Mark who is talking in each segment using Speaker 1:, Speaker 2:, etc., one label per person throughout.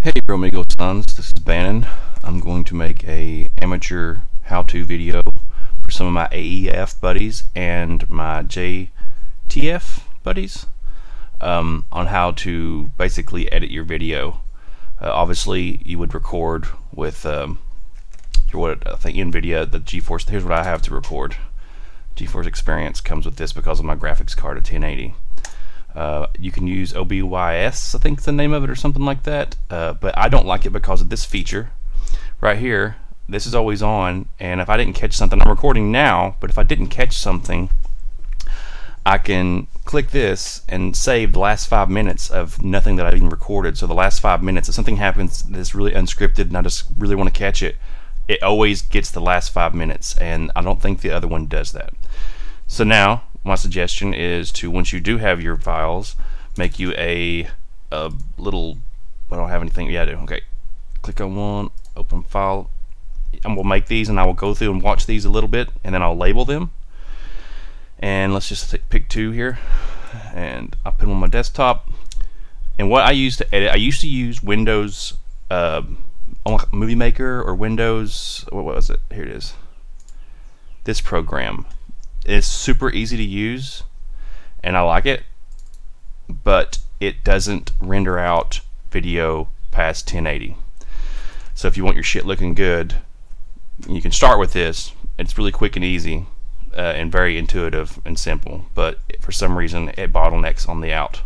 Speaker 1: Hey Romigo Sons, this is Bannon. I'm going to make a amateur how-to video for some of my AEF buddies and my JTF buddies on how to basically edit your video. Obviously you would record with what I think NVIDIA, the GeForce. Here's what I have to record. GeForce Experience comes with this because of my graphics card, a 1080. You can use OBYS, I think is the name of it, or something like that, but I don't like it because of this feature right here. This is always on, and if I didn't catch something, I'm recording now, but if I didn't catch something, I can click this and save the last 5 minutes of nothing that I've even recorded. So the last 5 minutes, if something happens that's really unscripted and I just really want to catch it, it always gets the last 5 minutes, and I don't think the other one does that. So now my suggestion is to, once you do have your files, make you a little, I don't have anything, yeah I do, okay, click on one, open file, and we'll make these, and I will go through and watch these a little bit, and then I'll label them. And let's just pick two here, and I'll put them on my desktop. And what I use to edit, I used to use Windows Movie Maker, or Windows, what was it, here it is, this program. It's super easy to use and I like it, but it doesn't render out video past 1080. So if you want your shit looking good, you can start with this. It's really quick and easy and very intuitive and simple, but for some reason it bottlenecks on the out.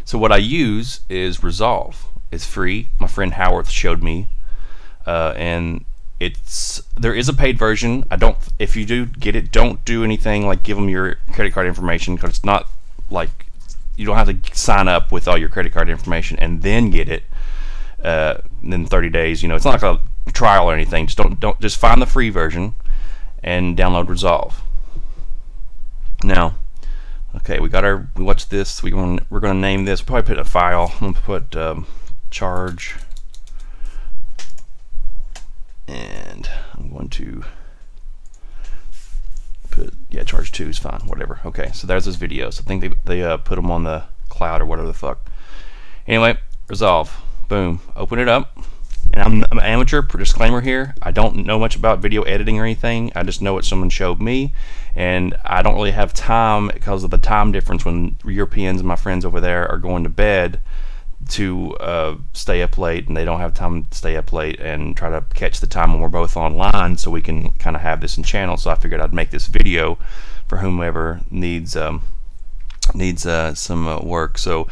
Speaker 1: So what I use is Resolve. It's free. My friend Howard showed me, and there is a paid version. If you do get it, don't do anything like give them your credit card information, because it's not like, you don't have to sign up with all your credit card information and then get it in 30 days. You know, it's not like a trial or anything. Just find the free version and download Resolve. Now, okay, we watched this. We're gonna name this. We'll probably put a file. I'm gonna put charge. And I'm going to put, yeah, charge 2 is fine, whatever. Okay, so there's those videos. I think they put them on the cloud or whatever the fuck. Anyway, Resolve, boom, open it up. And I'm an amateur, disclaimer here, I don't know much about video editing or anything. I just know what someone showed me, and I don't really have time because of the time difference when Europeans and my friends over there are going to bed to stay up late, and they don't have time to stay up late and try to catch the time when we're both online, so we can kind of have this in channel. So I figured I'd make this video for whomever needs some work. So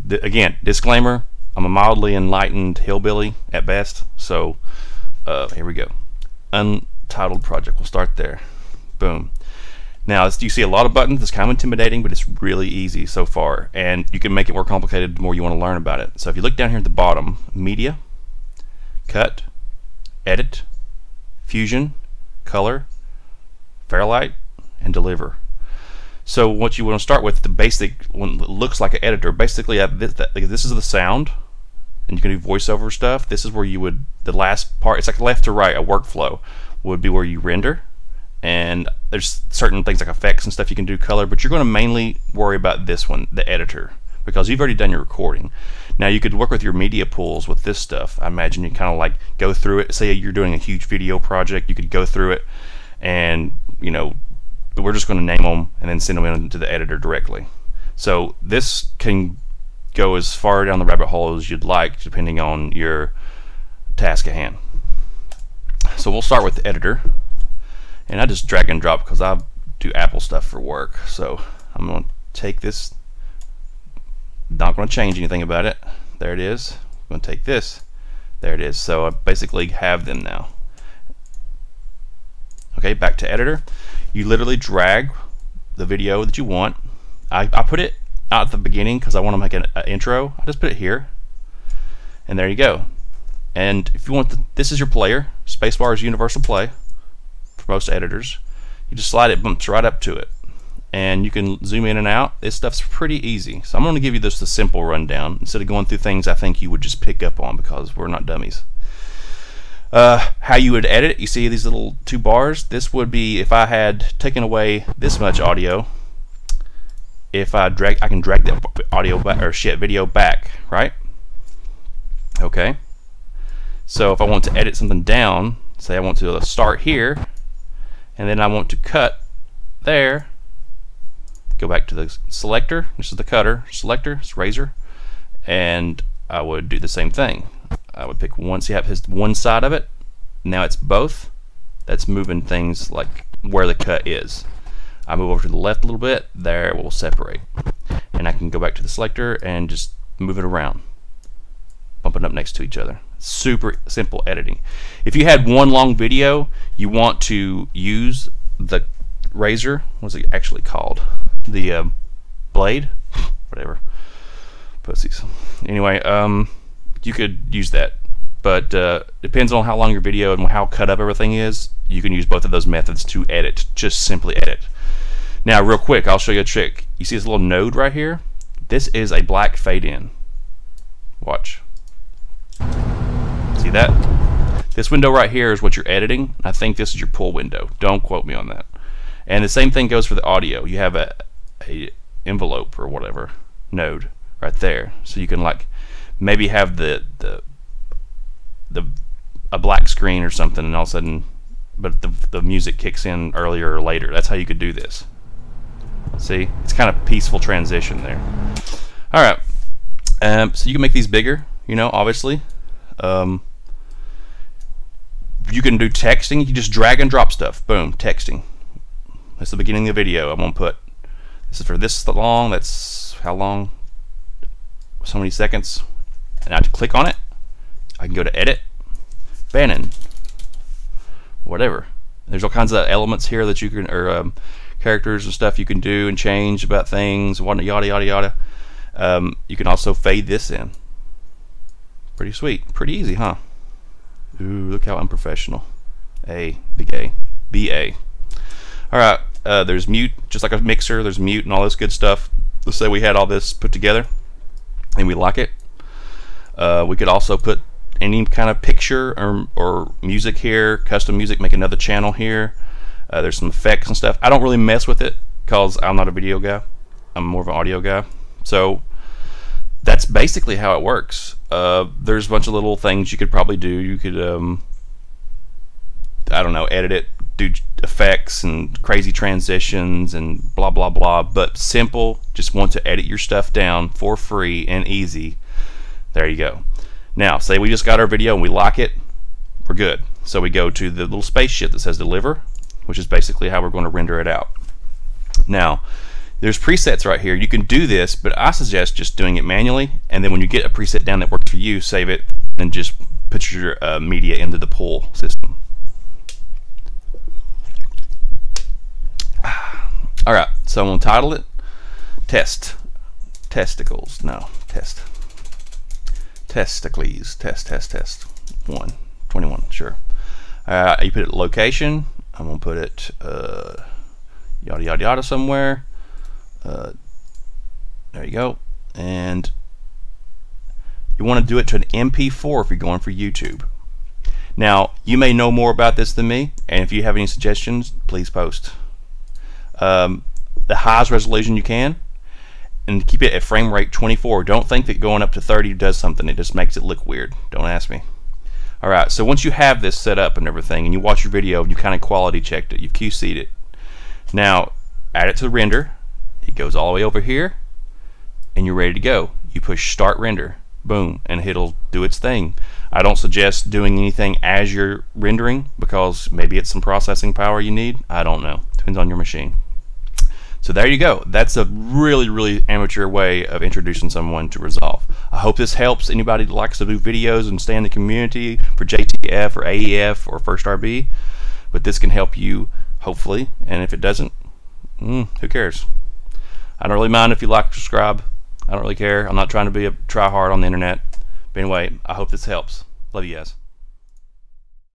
Speaker 1: again, disclaimer, I'm a mildly enlightened hillbilly at best. So here we go. Untitled project, we'll start there. Boom. Now, you see a lot of buttons. It's kind of intimidating, but it's really easy so far, and you can make it more complicated the more you want to learn about it. So if you look down here at the bottom, Media, Cut, Edit, Fusion, Color, Fairlight, and Deliver. So what you want to start with, the basic one that looks like an editor. Basically, this is the sound, and you can do voiceover stuff. This is where you would, the last part, it's like left to right, a workflow, would be where you render. And there's certain things like effects and stuff you can do, color, but you're going to mainly worry about this one, the editor, because you've already done your recording. Now you could work with your media pools with this stuff. I imagine you kind of like go through it. Say you're doing a huge video project, you could go through it, and you know, we're just going to name them and then send them into the editor directly. So this can go as far down the rabbit hole as you'd like, depending on your task at hand. So we'll start with the editor. And I just drag and drop because I do Apple stuff for work. So I'm going to take this, not going to change anything about it. There it is. I'm going to take this. There it is. So I basically have them now. Okay, back to editor. You literally drag the video that you want. I put it out at the beginning because I want to make an intro. I just put it here. And there you go. And if you want, this is your player. Spacebar is universal play. Most editors, you just slide it, bumps right up to it, and you can zoom in and out. This stuff's pretty easy. So I'm going to give you this the simple rundown instead of going through things I think you would just pick up on, because we're not dummies. How you would edit, you see these little 2 bars. This would be if I had taken away this much audio. If I can drag the audio back, or video back, right? Okay. So if I want to edit something down, say I want to start here, and then I want to cut there, go back to the selector, this is the cutter, selector, it's razor, and I would do the same thing. I would pick one, see how it has one side of it, now it's both. That's moving things like where the cut is. I move over to the left a little bit, there it will separate. And I can go back to the selector and just move it around, bumping up next to each other. Super simple editing. If you had one long video, you want to use the razor, what's it actually called? The blade? Whatever. Pussies. Anyway, you could use that. But depends on how long your video and how cut up everything is. You can use both of those methods to edit. Just simply edit. Now, real quick, I'll show you a trick. You see this little node right here? This is a black fade in. Watch. See that? This window right here is what you're editing. I think this is your pull window. Don't quote me on that. And the same thing goes for the audio. You have a envelope or whatever node right there. So you can like maybe have a black screen or something, and all of a sudden, but the music kicks in earlier or later. That's how you could do this. See, it's kind of peaceful transition there. All right, so you can make these bigger. You know, obviously, you can do texting. You just drag and drop stuff. Boom, texting. That's the beginning of the video. I'm gonna put this is for this long. That's how long? So many seconds. And I have to click on it. I can go to edit, Bannon, whatever. There's all kinds of elements here that you can, or characters and stuff you can do and change about things, yada yada yada. You can also fade this in. Pretty sweet, pretty easy, huh? Ooh, look how unprofessional. A, big A, B-A. All right, there's mute, just like a mixer. There's mute and all this good stuff. Let's say we had all this put together and we like it. We could also put any kind of picture or music here, custom music, make another channel here. There's some effects and stuff. I don't really mess with it because I'm not a video guy. I'm more of an audio guy. So that's basically how it works. There's a bunch of little things you could probably do. You could, I don't know, edit it, do effects and crazy transitions and blah blah blah. But simple, just want to edit your stuff down for free and easy. There you go. Now, say we just got our video and we like it, we're good. So we go to the little spaceship that says deliver, which is basically how we're going to render it out. Now, there's presets right here. You can do this, but I suggest just doing it manually, and then when you get a preset down that works for you, save it and just put your media into the pull system. All right, so I'm going to title it Test. Testicles. No, test. Testicles, test 21, sure. You put it location. I'm gonna put it yada yada yada somewhere. There you go. And you want to do it to an MP4 if you're going for YouTube. Now, you may know more about this than me, and if you have any suggestions, please post. The highest resolution you can, and keep it at frame rate 24. Don't think that going up to 30 does something. It just makes it look weird. Don't ask me. Alright, so once you have this set up and everything, and you watch your video, and you kind of quality checked it, you've QC'd it. Now, add it to the render. It goes all the way over here, and you're ready to go. You push start render. Boom, and it'll do its thing. I don't suggest doing anything as you're rendering, because maybe it's some processing power you need. I don't know. Depends on your machine. So there you go. That's a really, really amateur way of introducing someone to Resolve. I hope this helps anybody that likes to do videos and stay in the community for JTF or AEF or First RB. But this can help you, hopefully. And if it doesn't, who cares? I don't really mind if you like, subscribe. I don't really care. I'm not trying to be a try hard on the internet. But anyway, I hope this helps. Love you guys.